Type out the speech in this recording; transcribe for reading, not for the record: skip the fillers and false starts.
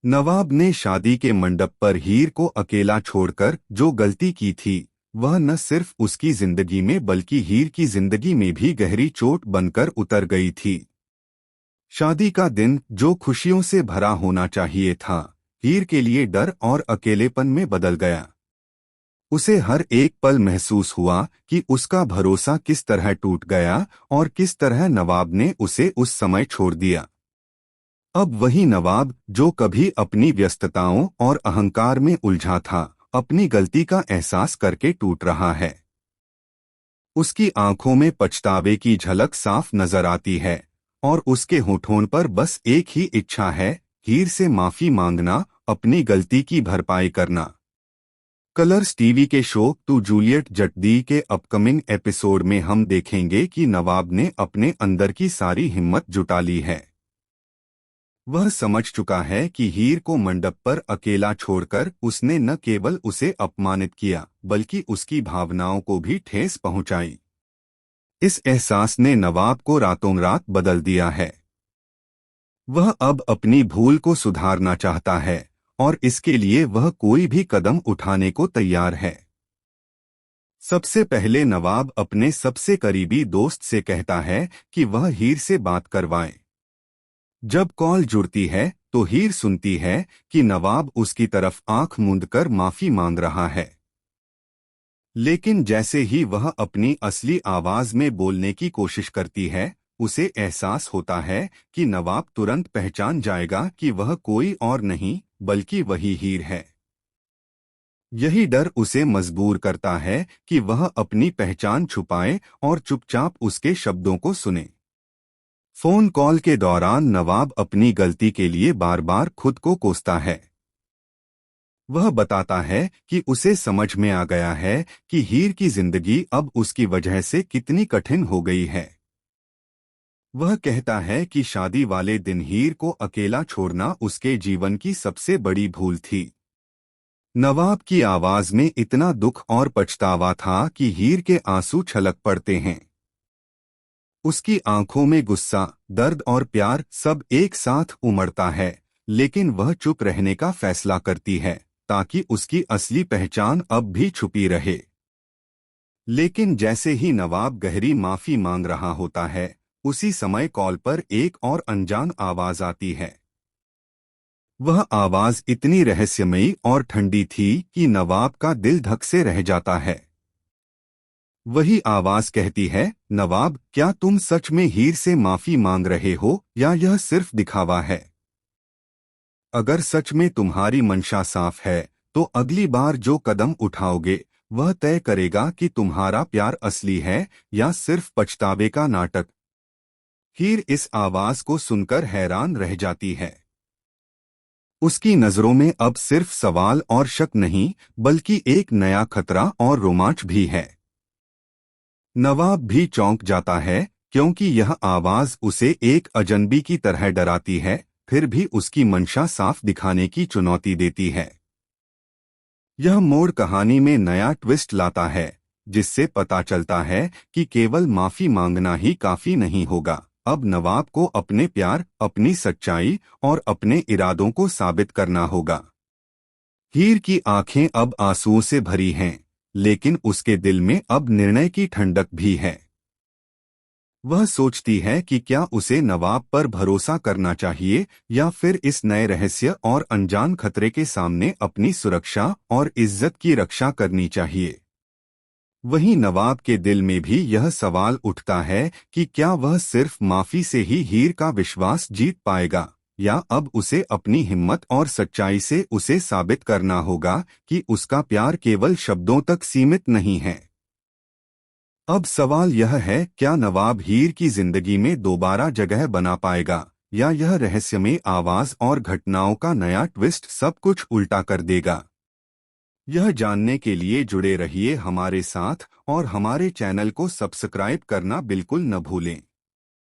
नवाब ने शादी के मंडप पर हीर को अकेला छोड़कर जो गलती की थी वह न सिर्फ उसकी जिंदगी में बल्कि हीर की जिंदगी में भी गहरी चोट बनकर उतर गई थी। शादी का दिन जो खुशियों से भरा होना चाहिए था, हीर के लिए डर और अकेलेपन में बदल गया। उसे हर एक पल महसूस हुआ कि उसका भरोसा किस तरह टूट गया और किस तरह नवाब ने उसे उस समय छोड़ दिया। अब वही नवाब जो कभी अपनी व्यस्तताओं और अहंकार में उलझा था, अपनी गलती का एहसास करके टूट रहा है। उसकी आंखों में पछतावे की झलक साफ नजर आती है और उसके होठों पर बस एक ही इच्छा है, हीर से माफी मांगना, अपनी गलती की भरपाई करना। कलर्स टीवी के शो टू जूलियट जट्टी के अपकमिंग एपिसोड में हम देखेंगे कि नवाब ने अपने अंदर की सारी हिम्मत जुटा ली है। वह समझ चुका है कि हीर को मंडप पर अकेला छोड़कर उसने न केवल उसे अपमानित किया बल्कि उसकी भावनाओं को भी ठेस पहुंचाई। इस एहसास ने नवाब को रातों रात बदल दिया है। वह अब अपनी भूल को सुधारना चाहता है और इसके लिए वह कोई भी कदम उठाने को तैयार है। सबसे पहले नवाब अपने सबसे करीबी दोस्त से कहता है कि वह हीर से बात करवाए। जब कॉल जुड़ती है तो हीर सुनती है कि नवाब उसकी तरफ आंख मूंदकर माफी मांग रहा है। लेकिन जैसे ही वह अपनी असली आवाज में बोलने की कोशिश करती है, उसे एहसास होता है कि नवाब तुरंत पहचान जाएगा कि वह कोई और नहीं बल्कि वही हीर है। यही डर उसे मजबूर करता है कि वह अपनी पहचान छुपाए और चुपचाप उसके शब्दों को सुने। फोन कॉल के दौरान नवाब अपनी गलती के लिए बार बार खुद को कोसता है। वह बताता है कि उसे समझ में आ गया है कि हीर की जिंदगी अब उसकी वजह से कितनी कठिन हो गई है। वह कहता है कि शादी वाले दिन हीर को अकेला छोड़ना उसके जीवन की सबसे बड़ी भूल थी। नवाब की आवाज में इतना दुख और पछतावा था कि हीर के आंसू छलक पड़ते हैं। उसकी आंखों में गुस्सा, दर्द और प्यार सब एक साथ उमड़ता है, लेकिन वह चुप रहने का फैसला करती है ताकि उसकी असली पहचान अब भी छुपी रहे। लेकिन जैसे ही नवाब गहरी माफी मांग रहा होता है, उसी समय कॉल पर एक और अनजान आवाज आती है। वह आवाज इतनी रहस्यमयी और ठंडी थी कि नवाब का दिल धक से रह जाता है। वही आवाज कहती है, नवाब, क्या तुम सच में हीर से माफी मांग रहे हो या यह सिर्फ दिखावा है? अगर सच में तुम्हारी मंशा साफ है तो अगली बार जो कदम उठाओगे वह तय करेगा कि तुम्हारा प्यार असली है या सिर्फ पछतावे का नाटक। हीर इस आवाज को सुनकर हैरान रह जाती है। उसकी नजरों में अब सिर्फ सवाल और शक नहीं बल्कि एक नया खतरा और रोमांच भी है। नवाब भी चौंक जाता है क्योंकि यह आवाज उसे एक अजनबी की तरह डराती है, फिर भी उसकी मंशा साफ दिखाने की चुनौती देती है। यह मोड़ कहानी में नया ट्विस्ट लाता है, जिससे पता चलता है कि केवल माफी मांगना ही काफी नहीं होगा। अब नवाब को अपने प्यार, अपनी सच्चाई और अपने इरादों को साबित करना होगा। हीर की आंखें अब आंसुओं से भरी हैं, लेकिन उसके दिल में अब निर्णय की ठंडक भी है। वह सोचती है कि क्या उसे नवाब पर भरोसा करना चाहिए या फिर इस नए रहस्य और अनजान खतरे के सामने अपनी सुरक्षा और इज्जत की रक्षा करनी चाहिए। वहीं नवाब के दिल में भी यह सवाल उठता है कि क्या वह सिर्फ माफी से ही हीर का विश्वास जीत पाएगा या अब उसे अपनी हिम्मत और सच्चाई से उसे साबित करना होगा कि उसका प्यार केवल शब्दों तक सीमित नहीं है। अब सवाल यह है, क्या नवाब हीर की जिंदगी में दोबारा जगह बना पाएगा या यह रहस्यमय आवाज और घटनाओं का नया ट्विस्ट सब कुछ उल्टा कर देगा? यह जानने के लिए जुड़े रहिए हमारे साथ और हमारे चैनल को सब्सक्राइब करना बिल्कुल न भूलें।